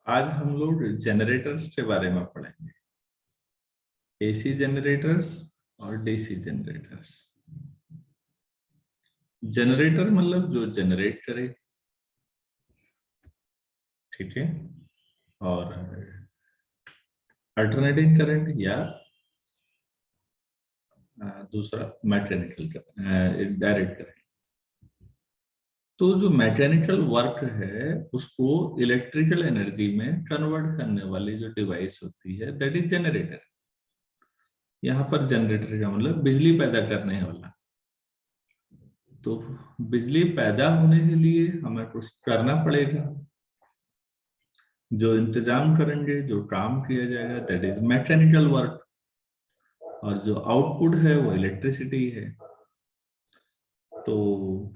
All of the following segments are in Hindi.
आज हम लोग जनरेटर्स के बारे में पढ़ेंगे। एसी जनरेटर्स और डीसी जनरेटर्स। जनरेटर मतलब जो जनरेट करे, ठीक है। और अल्टरनेटिंग करंट या दूसरा मैकेनिकल डायरेक्ट करंट। तो जो मैकेनिकल वर्क है उसको इलेक्ट्रिकल एनर्जी में कन्वर्ट करने वाली जो डिवाइस होती है दैट इज जनरेटर। यहाँ पर जनरेटर का मतलब बिजली पैदा करने वाला। तो बिजली पैदा होने के लिए हमें कुछ करना पड़ेगा। जो इंतजाम करेंगे, जो काम किया जाएगा दैट इज मैकेनिकल वर्क। और जो आउटपुट है वो इलेक्ट्रिसिटी है। तो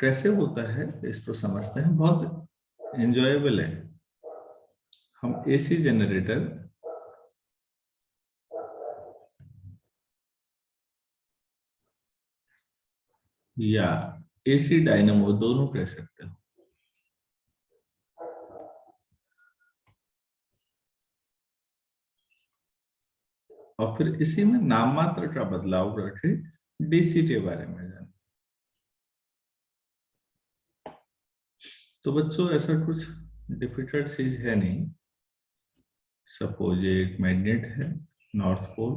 कैसे होता है इसको समझते हैं, बहुत एंजॉयबल है। हम एसी जनरेटर या एसी डायनामो दोनों कह सकते हो। और फिर इसी में नाम मात्र का बदलाव करके डीसी के बारे में जाना। तो बच्चों ऐसा कुछ डिफिकल्ट चीज है नहीं। सपोज ये एक मैग्नेट है, नॉर्थ पोल,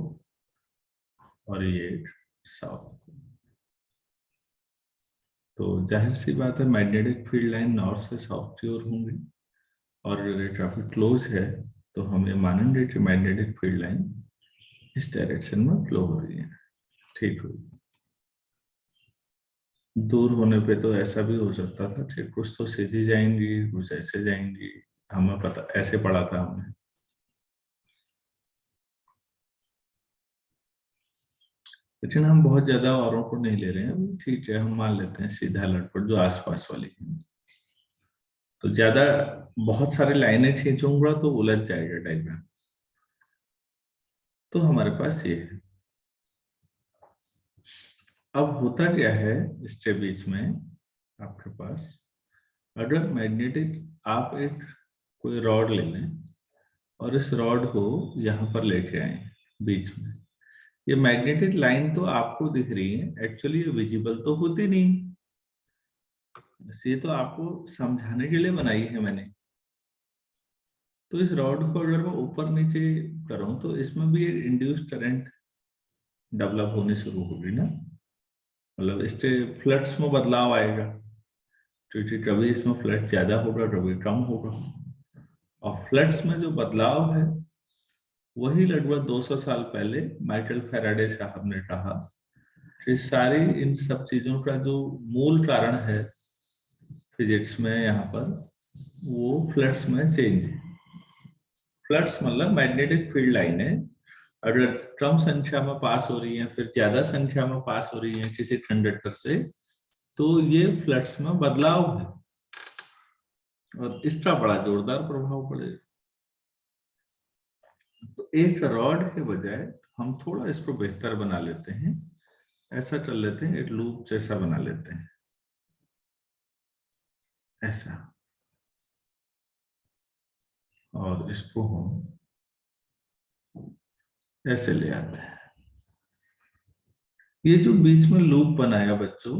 और ये एक साउथ पोल। तो जाहिर सी बात है मैग्नेटिक फील्ड लाइन नॉर्थ से साउथ की ओर होंगी। और अगर ये काफी क्लोज है तो हम ये मानेंगे कि मैग्नेटिक फील्ड लाइन इस डायरेक्शन में फ्लो हो रही है। ठीक हो। दूर होने पे तो ऐसा भी हो सकता था कि कुछ तो सीधी जाएंगी, कुछ ऐसे जाएंगी। हमें पता ऐसे पढ़ा था हमने। लेकिन हम बहुत ज्यादा औरों को नहीं ले रहे हैं, ठीक है। हम मान लेते हैं सीधा लटपट जो आसपास वाली है। तो ज्यादा बहुत सारी लाइनें खींचूंगा तो उलझ जाएगा डायग्राम। तो हमारे पास ये है। अब होता क्या है इसके बीच में, आपके पास अगर मैग्नेटिक आप एक कोई रॉड ले लें और इस रॉड को यहाँ पर लेके आए बीच में। ये मैग्नेटिक लाइन तो आपको दिख रही है, एक्चुअली ये विजिबल तो होती नहीं। ये तो आपको समझाने के लिए बनाई है मैंने। तो इस रॉड को अगर मैं ऊपर नीचे करूं तो इसमें भी एक इंड्यूस्ड करंट डेवलप होने शुरू होगी ना। मतलब इसके फ्लक्स में बदलाव आएगा, क्योंकि कभी इसमें फ्लक्स ज्यादा होगा कभी कम होगा। और फ्लक्स में जो बदलाव है वही लगभग 200 साल पहले माइकल फैराडे साहब ने कहा कि सारी इन सब चीजों का जो मूल कारण है फिजिक्स में यहाँ पर, वो फ्लक्स में चेंज है। फ्लक्स मतलब मैग्नेटिक फील्ड लाइन है। अगर कम संख्या में पास हो रही है फिर ज्यादा संख्या में पास हो रही है किसी कंडक्टर से, तो ये फ्लक्स में बदलाव है और इसका बड़ा जोरदार प्रभाव पड़ेगा। तो एक रॉड के बजाय हम थोड़ा इसको बेहतर बना लेते हैं। ऐसा कर लेते हैं, एक लूप जैसा बना लेते हैं ऐसा। और इसको हम ऐसे ले आते हैं। ये जो बीच में लूप बनाया बच्चों,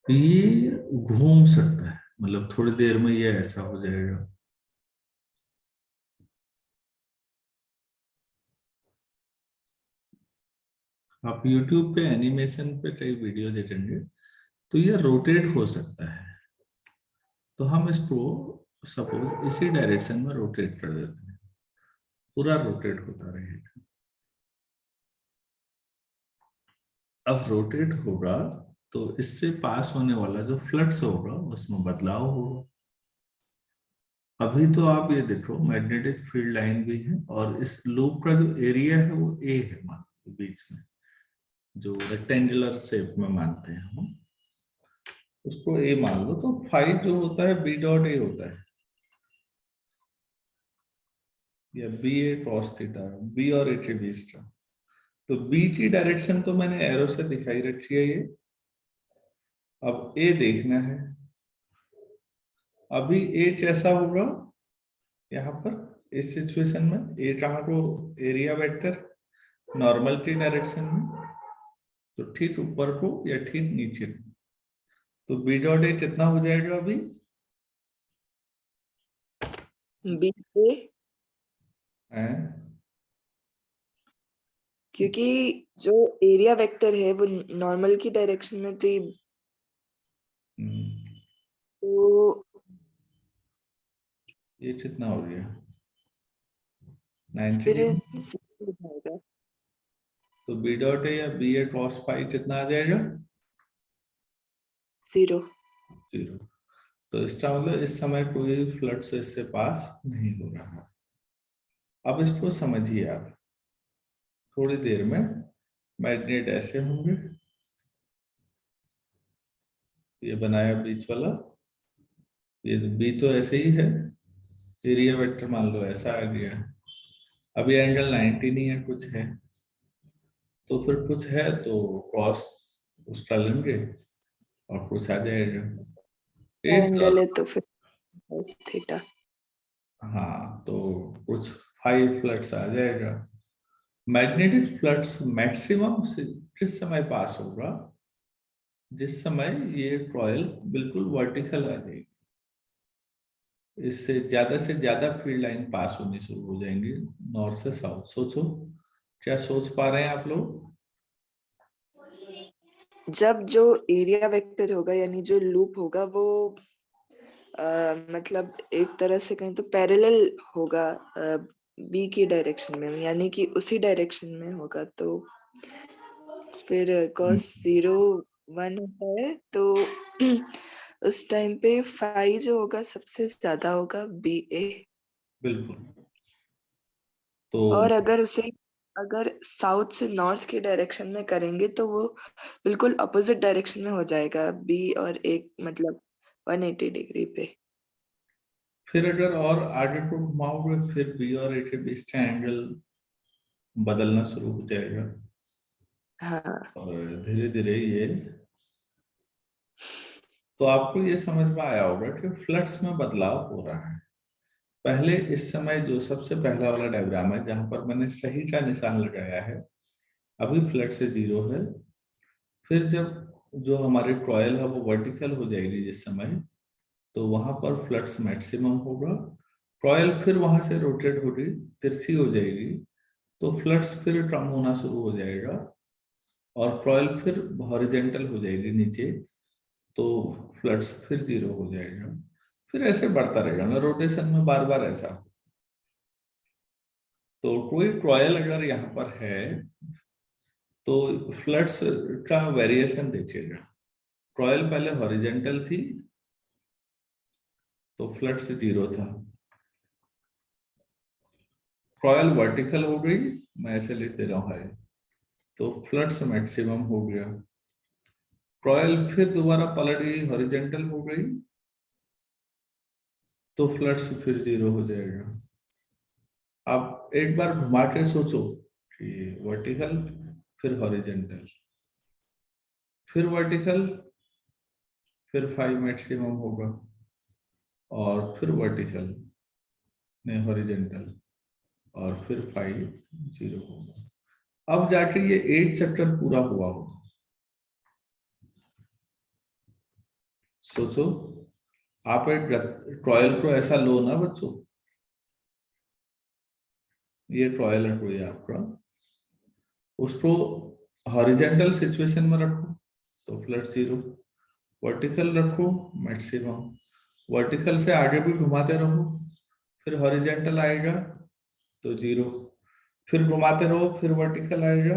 ये घूम सकता है। मतलब थोड़ी देर में ये ऐसा हो जाएगा। आप YouTube पे एनिमेशन पे कई वीडियो देखेंगे तो ये रोटेट हो सकता है। तो हम इसको सपोज इसी डायरेक्शन में रोटेट कर देते हैं, पूरा रोटेट होता रहेगा। अब रोटेट होगा तो इससे पास होने वाला जो फ्लक्स होगा उसमें बदलाव होगा। अभी तो आप ये देखो मैग्नेटिक फील्ड लाइन भी है और इस लूप का जो एरिया है वो ए है, मान लो बीच में जो रेक्टेंगुलर शेप में मानते हैं हम उसको ए मान लो। तो फाइव जो होता है बी डॉट ए होता है, या बी ए कॉस थीटा, बी और ए के बीच का। तो बी की डायरेक्शन तो मैंने एरो से दिखाई रखी है ये। अब ए देखना है। अभी ए कैसा होगा, यहाँ पर इस सिचुएशन में ए कहाँ को एरिया वेक्टर नॉर्मलिटी डायरेक्शन में, तो ठीक ऊपर को या ठीक नीचे को, तो बी डॉट ए कितना हो जाएगा अभी? बी क्योंकि जो एरिया वेक्टर है वो नॉर्मल की डायरेक्शन में थी, तो ये कितना हो गया? 90 फिर डिग्री। 0 हो जाएगा। तो बी डॉट ए या बी ए cos फाई कितना आ जाएगा? 0। 0। तो इसका मतलब इस समय कोई फ्लक्स इससे पास नहीं हो रहा। अब इसको समझिए आप, थोड़ी देर में मैग्नेट ऐसे होंगे, ये बनाया बीच वाला, ये बी तो ऐसे ही है, एरिया वेक्टर मान लो ऐसा आ गया, अभी एंगल 90 नहीं है, कुछ है, तो फिर कुछ है तो क्रॉस उसका लेंगे और कुछ आ जाएगा। एंगल है तो फिर थीटा। हाँ, तो कुछ 5 फ्लक्स आ जाएगा। मैग्नेटिक फ्लक्स मैक्सिमम से किस समय पास होगा? जिस समय ये कॉइल बिल्कुल वर्टिकल आ जाएगी, इससे ज्यादा फील्ड लाइन पास होनी शुरू हो जाएंगी नॉर्थ से साउथ। सोचो, क्या सोच पा रहे हैं आप लोग? जब जो एरिया वेक्टर होगा यानी जो लूप होगा वो मतलब एक तरह से कहें तो पैरेलल होगा बी की डायरेक्शन में, यानी कि उसी डायरेक्शन में होगा, तो फिर cos 0 1 होता है, तो उस टाइम पे फाई जो होगा सबसे ज्यादा होगा बी ए। बिल्कुल। तो और अगर साउथ से नॉर्थ की डायरेक्शन में करेंगे तो वो बिल्कुल अपोजिट डायरेक्शन में हो जाएगा, बी और एक मतलब 180 डिग्री पे। फिर अगर और आगे को घुमाओगे, फिर बी और ए के बीच का एंगल बदलना शुरू हो जाएगा, हाँ और धीरे धीरे ये, तो आपको ये समझ में आया होगा कि फ्लक्स में बदलाव हो रहा है। पहले इस समय जो सबसे पहला वाला डायग्राम है जहां पर मैंने सही का निशान लगाया है, अभी फ्लक्स 0 है। फिर जब जो हमारी कॉइल है वो वर्टिकल हो जाएगी जिस समय, तो वहां पर फ्लक्स मैक्सिमम होगा। कॉइल फिर वहां से रोटेट होगी, तिरछी हो जाएगी, तो फ्लक्स फिर कम होना शुरू हो जाएगा, और कॉइल फिर हॉरिजेंटल हो जाएगी नीचे, तो फ्लक्स फिर 0 हो जाएगा। फिर ऐसे बढ़ता रहेगा ना रोटेशन में, बार बार ऐसा। तो कोई कॉइल अगर यहाँ पर है तो फ्लक्स का वेरिएशन देखिएगा। कॉइल पहले हॉरिजेंटल थी तो फ्लक्स 0 था, कॉइल वर्टिकल हो गई, मैं ऐसे लिख दे रहा हूँ है, तो फ्लक्स मैक्सिमम हो गया। कॉइल फिर दोबारा पलट गई, हॉरिजेंटल हो गई, तो फ्लक्स फिर 0 हो जाएगा। आप एक बार घुमा के सोचो कि वर्टिकल, फिर हॉरिजेंटल, फिर वर्टिकल, फिर 5 मैक्सिमम होगा, और फिर वर्टिकल ने हॉरिजेंटल, और फिर 5 0 होगा। अब जाके ये 8 चक्कर पूरा हुआ होगा। सोचो, आप एक कॉइल को ऐसा लो ना बच्चों, ये कॉइल है कोई आपका, उसको हॉरिजेंटल सिचुएशन में रखो तो फ्लक्स 0, वर्टिकल रखो मैक्सिमम, वर्टिकल से आगे भी घुमाते रहो, फिर हॉरिजेंटल आएगा तो 0, फिर घुमाते रहो, फिर वर्टिकल आएगा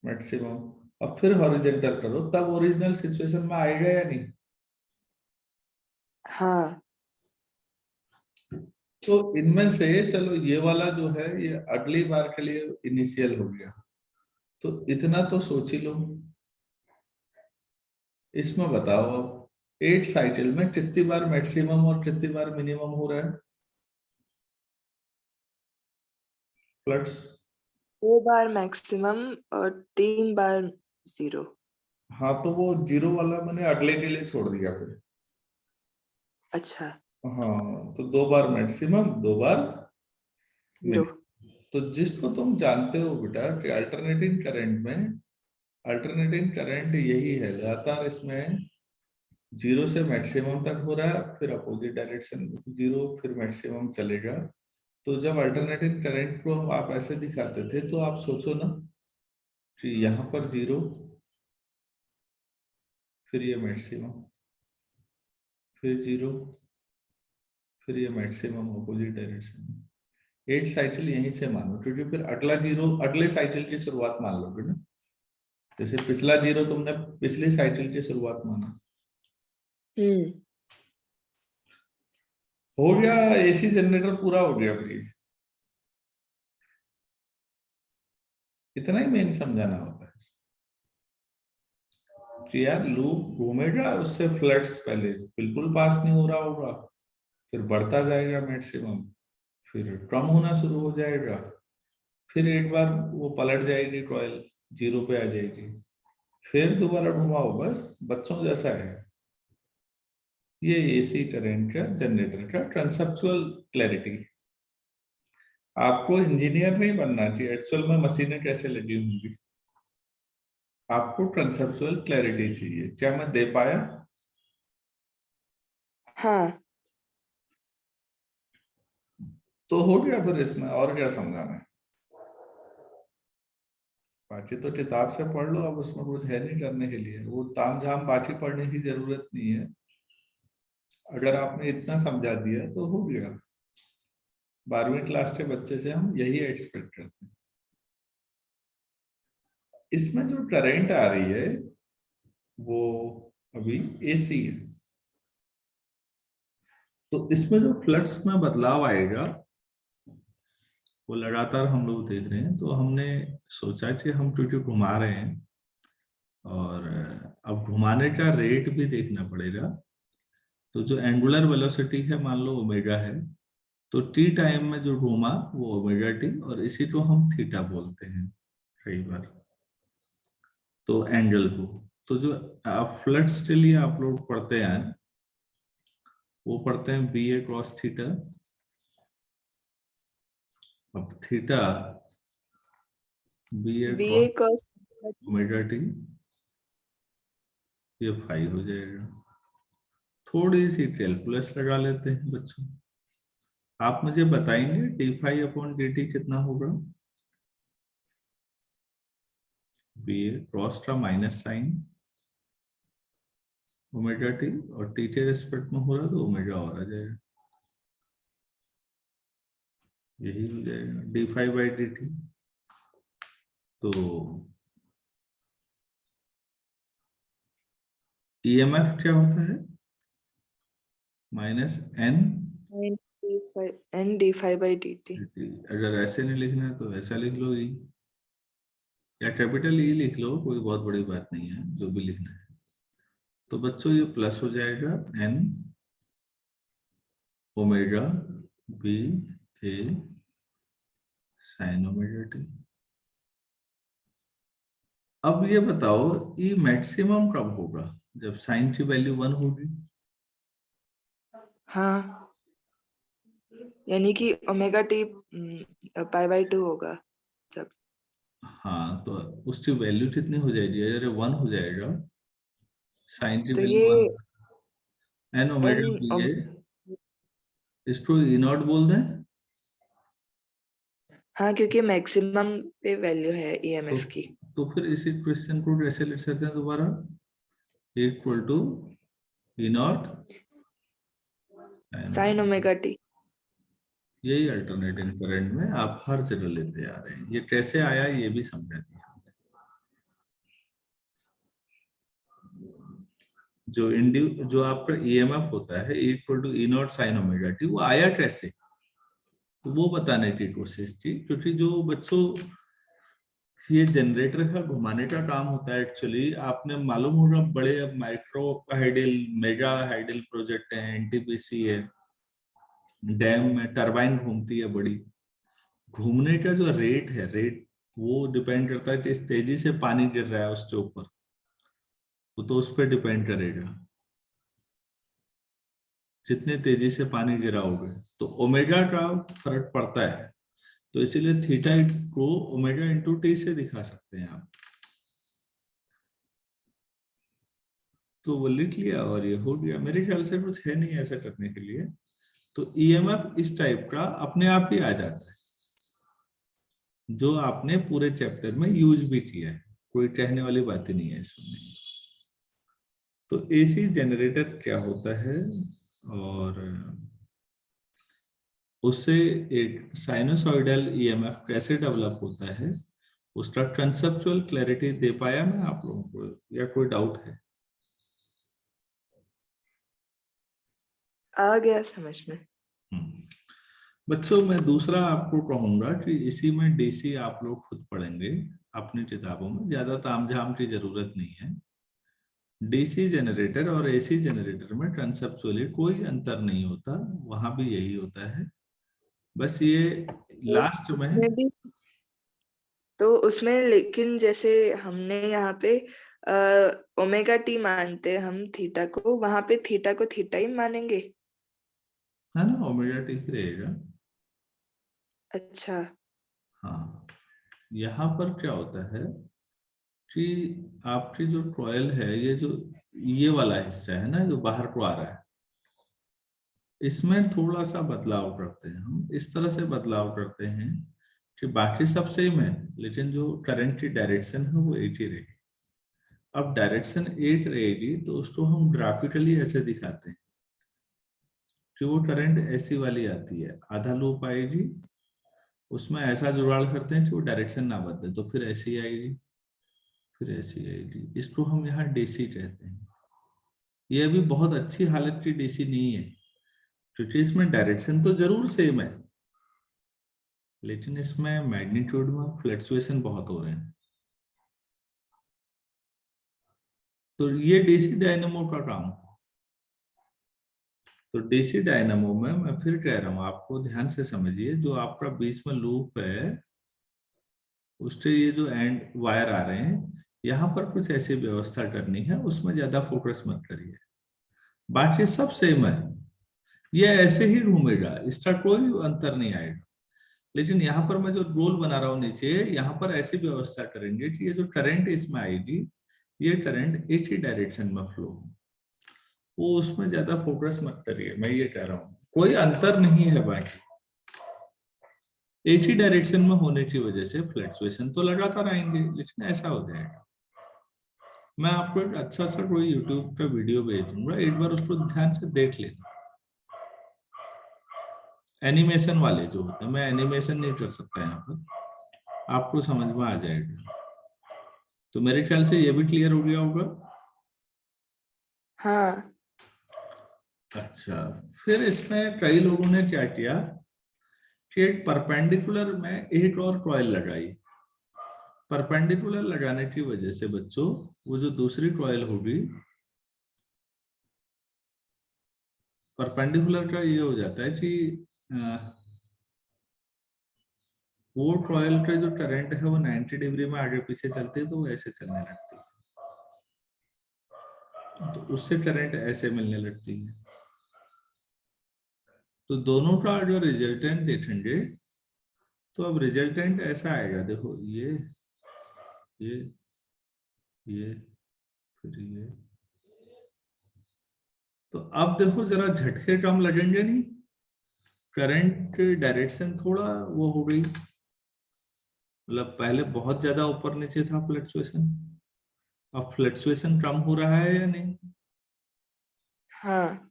मैक्सिमम, और फिर हॉरिजेंटल करो, तब ओरिजिनल सिचुएशन में आएगा या नहीं? हाँ। तो इनमें से चलो ये वाला जो है ये अगली बार के लिए इनिशियल हो गया, तो इतना तो सोच ही लो। इसमें बताओ अब, 8 साइकिल में कितनी बार मैक्सिमम और कितनी बार मिनिमम हो रहा है फ्लक्स? 2 बार मैक्सिमम और 3 बार 0। हाँ, तो वो 0 वाला मैंने अगले के लिए छोड़ दिया फिर। अच्छा। हाँ, तो 2 बार मैक्सिमम, 2 बार जीरो। मिनिमम। तो जिसको तुम जानते हो बेटा कि अल्टरनेटिंग करंट में, अल्टरनेटिंग करंट यही है, लगातार इसमें 0 से मैक्सिमम तक हो रहा है, फिर अपोजिट डायरेक्शन 0, फिर मैक्सिमम चलेगा। तो जब अल्टरनेटिंग करंट को आप ऐसे दिखाते थे तो आप सोचो ना कि यहाँ पर 0, फिर ये मैक्सिमम, फिर 0, फिर ये मैक्सिमम अपोजिट डायरेक्शन में। 8 साइकिल यहीं से मानो, क्योंकि फिर अगला 0 अगले साइकिल की शुरुआत मान लोगे ना। जैसे पिछला 0 तुमने पिछली साइकिल की शुरुआत माना। हो गया, एसी जनरेटर पूरा हो गया भाई। इतना ही मेन समझाना होता है कि यार लूप घूमेगा, उससे फ्लड्स पहले बिल्कुल पास नहीं हो रहा होगा, फिर बढ़ता जाएगा मैक्सिमम, फिर कम होना शुरू हो जाएगा, फिर एक बार वो पलट जाएगी, कॉइल 0 पे आ जाएगी, फिर दोबारा घुमाओ, बस बच्चों जैसा है। ये एसी करंट का, जनरेटर का कंसेप्चुअल क्लैरिटी। आपको इंजीनियर नहीं बनना चाहिए एक्चुअल में मशीनें कैसे लगी होंगी, आपको कंसेप्चुअल क्लैरिटी चाहिए। क्या मैं दे पाया? हाँ। तो हो गया, फिर इसमें और क्या समझाना है? बाकी तो किताब से पढ़ लो, अब उसमें कुछ है नहीं करने के लिए, वो ताम झाम बाकी पढ़ने की जरूरत नहीं है। अगर आपने इतना समझा दिया तो हो गया। 12वीं क्लास के बच्चे से हम यही एक्सपेक्ट करते हैं। इसमें जो करंट आ रही है वो अभी एसी है, तो इसमें जो फ्लक्स में बदलाव आएगा वो लगातार हम लोग देख रहे हैं। तो हमने सोचा कि हम क्योंकि घुमा रहे हैं और अब घुमाने का रेट भी देखना पड़ेगा। तो जो एंगुलर वेलोसिटी है, मान लो ओमेगा है, तो टी टाइम में जो घूमा वो ओमेगा टी, और इसी को हम थीटा बोलते हैं कई बार, तो एंगल को। तो जो फ्लक्स के लिए आप लोग पढ़ते हैं वो पढ़ते हैं बी ए क्रॉस थीटा। अब थीटा बी ए BA cross cos omega T, ये 5 हो जाएगा। थोड़ी सी कैलकुलस लगा लेते हैं बच्चों। आप मुझे बताएंगे d5/dt कितना होगा? बी ए क्रॉस का माइनस साइन ओमेगा टी, और टी के रिस्पेक्ट में हो रहा तो ओमेगा और आ जाएगा, यही हो जाएगा d5/dt। तो ईएमएफ क्या होता है? Minus N, n d5/dt। अगर ऐसे नहीं लिखना है तो ऐसा लिख लो ई, या कैपिटल ई लिख लो, कोई बहुत बड़ी बात नहीं है, जो भी लिखना है। तो बच्चों ये प्लस हो जाएगा एन ओमेगा बी ए साइन ओमेगा टी। अब ये बताओ ये मैक्सिमम कब होगा? जब साइन की वैल्यू 1 होगी। हाँ, यानी कि ओमेगा टी π/2 होगा जब। हाँ, तो उसकी वैल्यू कितनी हो जाएगी? अगर 1 हो जाएगा, साइन की तो वैल्यू ये 1, एन ओमेगा n बी ए, इसको ई नॉट बोल दें। हाँ, क्योंकि मैक्सिमम पे वैल्यू है तो ईएमएफ की। तो फिर इसी क्वेश्चन को कैसे लिख सकते हैं दोबारा? Equal to E naught sine omega T. यही अल्टरनेटिंग करंट में आप हर जगह लेते आ रहे हैं। ये कैसे आया ये भी समझा दिया। जो आपका ईएमएफ होता है equal to E naught sine omega T, वो आया कैसे, तो वो बताने की कोशिश की। क्योंकि जो बच्चों ये जनरेटर का घुमाने का काम होता है एक्चुअली, आपने मालूम होगा बड़े अब micro hydel, mega hydel project है, एनटीपीसी है, डैम में टरबाइन घूमती है बड़ी, घूमने का जो रेट है, रेट वो डिपेंड करता है कि इस तेजी से पानी गिर रहा है उसके ऊपर, वो तो उस पर डिपेंड करेगा। जितने तेजी से पानी गिराओगे, तो ओमेगा का फर्क पड़ता है। तो इसीलिए थीटा को ओमेगा इंटू टी से दिखा सकते हैं आप। तो वो लिख लिया और ये हो गया। मेरे ख्याल से कुछ है नहीं ऐसा करने के लिए। तो ईएमएफ इस टाइप का अपने आप ही आ जाता है, जो आपने पूरे चैप्टर में यूज भी किया है, कोई कहने वाली बात ही नहीं है इसमें। तो एसी जनरेटर क्या होता है और उससे एक साइनोसॉइडल ईएमएफ कैसे डेवलप होता है, उसका कंसेप्चुअल क्लैरिटी दे पाया मैं आप लोगों को, या कोई डाउट है? आ गया समझ में। बच्चों, मैं दूसरा आपको कहूंगा कि इसी में डीसी आप लोग खुद पढ़ेंगे अपनी किताबों में, ज्यादा तामझाम की जरूरत नहीं है। डीसी जनरेटर और एसी जनरेटर में कंसेप्चुअली कोई अंतर नहीं होता, वहां भी यही होता है। बस ये तो लास्ट में उसमें भी, तो उसमें लेकिन जैसे हमने यहाँ पे ओमेगा टी मानते हैं हम थीटा को, वहां पे थीटा को थीटा ही मानेंगे। है ना, ओमेगा टी ही रहेगा। अच्छा। हाँ, यहाँ पर क्या होता है कि आपकी जो कॉइल है, ये वाला हिस्सा है ना जो बाहर को आ रहा है, इसमें थोड़ा सा बदलाव करते हैं हम। इस तरह से बदलाव करते हैं कि बाकी सब सेम है, लेकिन जो करंट की डायरेक्शन है वो एक ही रहेगी। अब डायरेक्शन एक रहेगी तो उसको हम ग्राफिकली ऐसे दिखाते हैं कि वो करंट ऐसी वाली आती है, आधा लूप आएगी, उसमें ऐसा जुगाड़ करते हैं कि वो डायरेक्शन ना बदले, तो फिर ऐसी आएगी, फिर ऐसी आएगी। इसको हम यहाँ डीसी कहते हैं। ये अभी बहुत अच्छी हालत की डीसी नहीं है, क्योंकि इसमें डायरेक्शन तो जरूर सेम है, लेकिन इसमें मैग्नीट्यूड में फ्लक्चुएशन बहुत हो रहे हैं। तो ये डीसी डायनेमो का काम। तो डीसी डायनेमो में मैं फिर कह रहा हूं, आपको ध्यान से समझिए, जो आपका बीच में लूप है उससे ये जो एंड वायर आ रहे हैं, यहाँ पर कुछ ऐसी व्यवस्था करनी है, उसमें ज्यादा फोकस मत करिए, बाकी सब सेम है। ये ऐसे ही घूमेगा, इसका कोई अंतर नहीं आएगा। लेकिन यहाँ पर मैं जो रोल बना रहा हूँ नीचे, यहाँ पर ऐसी व्यवस्था करेंगे कि ये जो करंट इसमें आएगी, ये करंट एक ही डायरेक्शन में फ्लो हो, वो उसमें ज्यादा फोकस मत करिए, मैं ये कह रहा हूँ। कोई अंतर नहीं है, बाकी एक ही डायरेक्शन में होने की वजह से फ्लक्चुएशन तो लगातार आएंगे, लेकिन ऐसा हो जाएगा। मैं आपको एक अच्छा सा कोई यूट्यूब का वीडियो भेज दूंगा, एक बार उसको ध्यान से देख लेना। एनिमेशन वाले जो होते हैं, मैं एनिमेशन नहीं कर सकता यहाँ पर, आपको समझ में आ जाएगा। तो मेरे ख्याल से ये भी क्लियर हो गया होगा। हाँ। अच्छा, फिर इसमें कई लोगों ने क्या किया कि एक परपेंडिकुलर में एक और कॉइल लगाई। परपेंडिकुलर लगाने की वजह से बच्चों, वो जो दूसरी कॉइल होगी, परपेंडिकुलर का ये हो जाता है कि वो कॉइल का जो करंट है वो 90 डिग्री में आगे पीछे चलती है, तो वो ऐसे चलने लगती है, तो उससे करंट ऐसे मिलने लगती है। तो दोनों का जो रिजल्टेंट देखेंगे, तो अब रिजल्टेंट ऐसा आएगा, देखो ये ये फिर ये। तो अब देखो जरा झटके कम लगेंगे नहीं, करंट की डायरेक्शन थोड़ा वो हो गई, मतलब पहले बहुत ज्यादा ऊपर नीचे था फ्लक्चुएशन, अब फ्लक्चुएशन कम हो रहा है या नहीं? हाँ।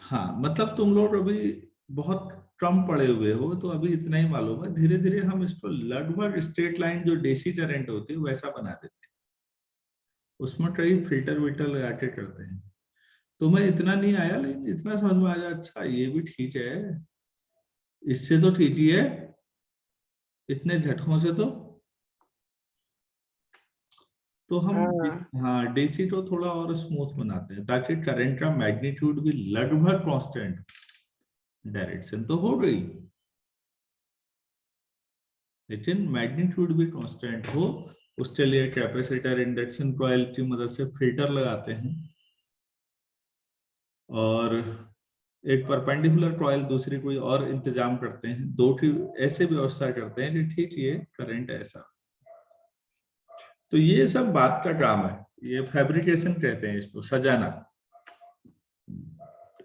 हाँ, मतलब तुम लोग अभी बहुत कम पड़े हुए हो, तो अभी इतना ही मालूम है। धीरे धीरे हम इसको लगभग स्ट्रेट लाइन जो डीसी करंट होती है वैसा बना देते हैं, उसमें कई फिल्टर विल्टर लगा के करते हैं। तुम्हें इतना नहीं आया, लेकिन इतना समझ में आ जाए, अच्छा ये भी ठीक है, इससे तो ठीक ही है, इतने झटकों से तो हम हाँ। हाँ डीसी को थोड़ा और स्मूथ बनाते हैं, ताकि करंट का मैग्नीट्यूड भी लगभग कांस्टेंट, डायरेक्शन तो हो गई लेकिन मैग्नीट्यूड भी कांस्टेंट हो। उसके लिए कैपेसिटर इंडक्शन कॉइल की मदद से फिल्टर लगाते हैं, और एक परपेंडिकुलर कॉइल दूसरी कोई और इंतजाम करते हैं, दो ऐसे व्यवस्था करते हैं कि ठीक ये करंट ऐसा। तो ये सब बात का काम है, ये फैब्रिकेशन कहते हैं इसको, सजाना।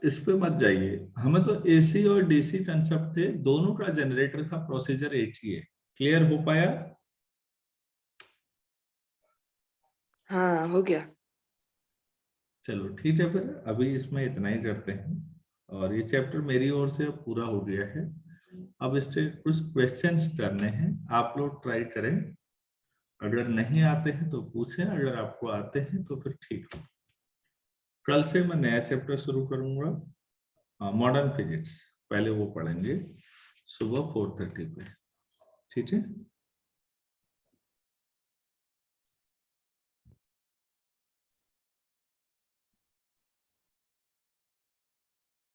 इस पे मत जाइए, हमें तो एसी और डीसी कंसेप्ट थे, दोनों का जनरेटर का प्रोसीजर एक ही है। क्लियर हो पाया? हाँ हो गया। चलो ठीक है, फिर अभी इसमें इतना ही करते हैं, और ये चैप्टर मेरी ओर से अब पूरा हो गया है। अब इससे कुछ क्वेश्चंस करने हैं, आप लोग ट्राई करें, अगर नहीं आते हैं तो पूछें, अगर आपको आते हैं तो फिर ठीक है। कल से मैं नया चैप्टर शुरू करूंगा, मॉडर्न फिजिक्स, पहले वो पढ़ेंगे सुबह 4:30 पे, ठीक है।